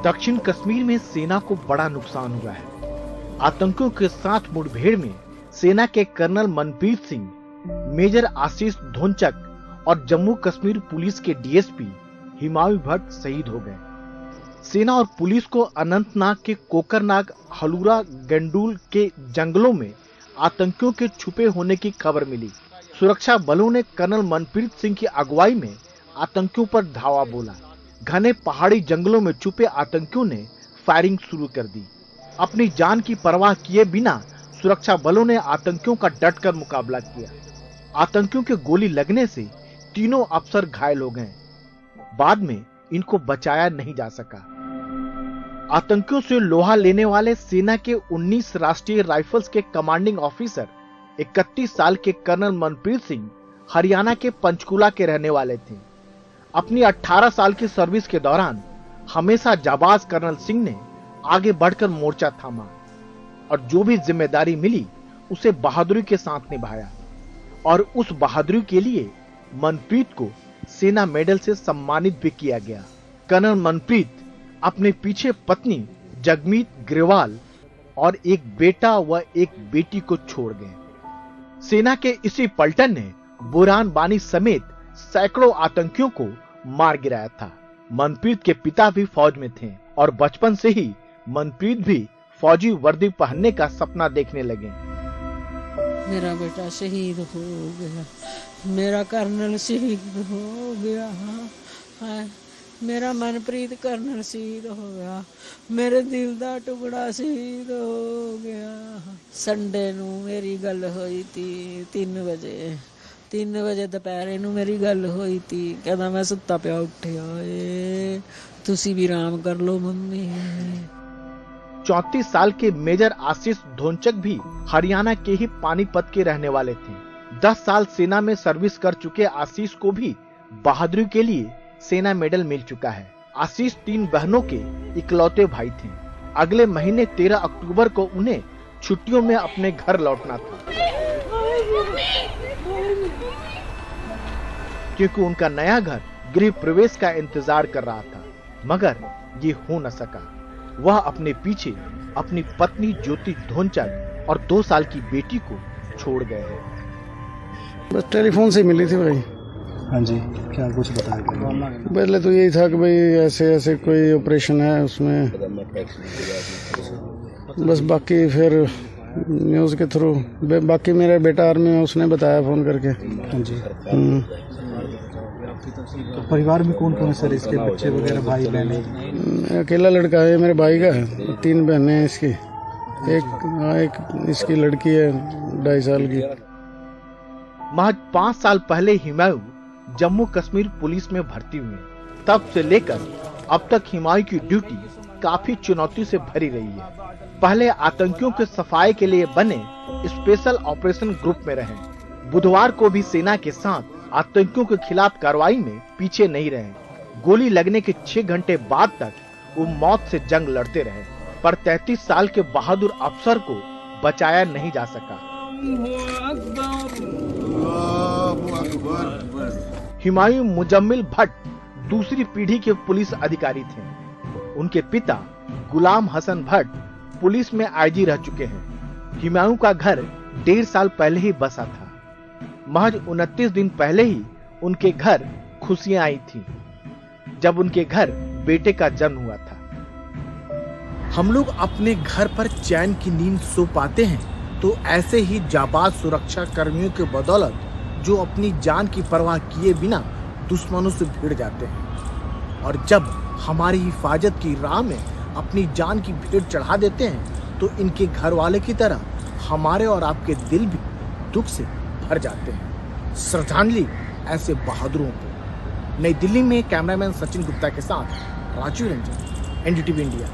दक्षिण कश्मीर में सेना को बड़ा नुकसान हुआ है। आतंकियों के साथ मुठभेड़ में सेना के कर्नल मनप्रीत सिंह, मेजर आशीष धोनचक और जम्मू कश्मीर पुलिस के डीएसपी हिमायू भट्ट शहीद हो गए। सेना और पुलिस को अनंतनाग के कोकरनाग हलूरा गंडूल के जंगलों में आतंकियों के छुपे होने की खबर मिली। सुरक्षा बलों ने कर्नल मनप्रीत सिंह की अगुवाई में आतंकियों पर धावा बोला। घने पहाड़ी जंगलों में छुपे आतंकियों ने फायरिंग शुरू कर दी। अपनी जान की परवाह किए बिना सुरक्षा बलों ने आतंकियों का डटकर मुकाबला किया। आतंकियों के गोली लगने से तीनों अफसर घायल हो गए। बाद में इनको बचाया नहीं जा सका। आतंकियों से लोहा लेने वाले सेना के 19 राष्ट्रीय राइफल्स के कमांडिंग ऑफिसर 31 साल के कर्नल मनप्रीत सिंह हरियाणा के पंचकुला के रहने वाले थे। अपनी 18 साल की सर्विस के दौरान हमेशा जाबाज कर्नल सिंह ने आगे बढ़कर मोर्चा थामा और जो भी जिम्मेदारी मिली उसे बहादुरी के साथ निभाया और उस बहादुरी के लिए मनप्रीत को सेना मेडल से सम्मानित भी किया गया। कर्नल मनप्रीत अपने पीछे पत्नी जगमीत ग्रेवाल और एक बेटा व एक बेटी को छोड़ गए। सेना के इसी पलटन ने बुरहान वानी समेत सैकड़ों आतंकियों को मार गिराया था। मनप्रीत के पिता भी फौज में थे और बचपन से ही मनप्रीत भी फौजी वर्दी पहनने का सपना देखने लगे। मेरा बेटा शहीद हो गया, मेरा कर्नल शहीद हो गया, मेरा मनप्रीत कर्नल शहीद हो गया, मेरे दिल दा टुकड़ा शहीद हो गया। संडे नू मेरी गल हुई थी 3 वजे दोपहरे नू मेरी गल हुई थी। कहता मैं सुत्ता पिया उठिया तुसी भी आराम कर लो मम्मी। 34 साल के मेजर आशीष धोनचक भी हरियाणा के ही पानीपत के रहने वाले थे। 10 साल सेना में सर्विस कर चुके आशीष को भी बहादुरी के लिए सेना मेडल मिल चुका है। आशीष 3 बहनों के इकलौते भाई थे। अगले महीने 13 अक्टूबर को उन्हें छुट्टियों में अपने घर लौटना था, क्योंकि उनका नया घर गृह प्रवेश का इंतजार कर रहा था, मगर ये हो न सका। वह अपने पीछे अपनी पत्नी ज्योति धोनचक और 2 साल की बेटी को छोड़ गए हैं। बस टेलीफोन से मिली थी भाई। हाँ जी, क्या कुछ बताया? पहले तो यही था कि भाई ऐसे ऐसे कोई ऑपरेशन है उसमें, बस बाकी फिर न्यूज़ के थ्रू। बाकी मेरा बेटा आर्मी में, उसने बताया फोन करके। हाँ जी। तो परिवार में कौन कौन है सर इसके? बच्चे वगैरह, भाई बहन? अकेला लड़का है मेरे भाई का है। 3 बहनें हैं इसकी। एक इसकी लड़की है 2.5 साल की। महज 5 साल पहले हिमायू जम्मू कश्मीर पुलिस में भर्ती हुए। तब से लेकर अब तक हिमायू की ड्यूटी काफी चुनौती से भरी रही है। पहले आतंकियों के सफाई के लिए बने स्पेशल ऑपरेशन ग्रुप में रहे। बुधवार को भी सेना के साथ आतंकियों के खिलाफ कार्रवाई में पीछे नहीं रहे। गोली लगने के 6 घंटे बाद तक वो मौत से जंग लड़ते रहे, पर 33 साल के बहादुर अफसर को बचाया नहीं जा सका। हिमायू मुजम्मिल भट्ट दूसरी पीढ़ी के पुलिस अधिकारी थे। उनके पिता गुलाम हसन भट्ट पुलिस में आईजी रह चुके हैं। हिमायू का घर 1.5 साल पहले ही बसा था। महज 29 दिन पहले ही उनके घर खुशियां आई थी, जब उनके घर बेटे का जन्म हुआ था। हम लोग अपने घर पर चैन की नींद सो पाते हैं तो ऐसे ही जाबाज सुरक्षा कर्मियों के बदौलत जो अपनी जान की परवाह किए बिना दुश्मनों से भिड़ जाते हैं, और जब हमारी हिफाजत की राह में अपनी जान की भीड़ चढ़ा देते हैं तो इनके घर वाले की तरह हमारे और आपके दिल भी दुख से भर जाते हैं। श्रद्धांजलि ऐसे बहादुरों को। नई दिल्ली में कैमरामैन सचिन गुप्ता के साथ राजू रंजन, एनडीटीवी इंडिया।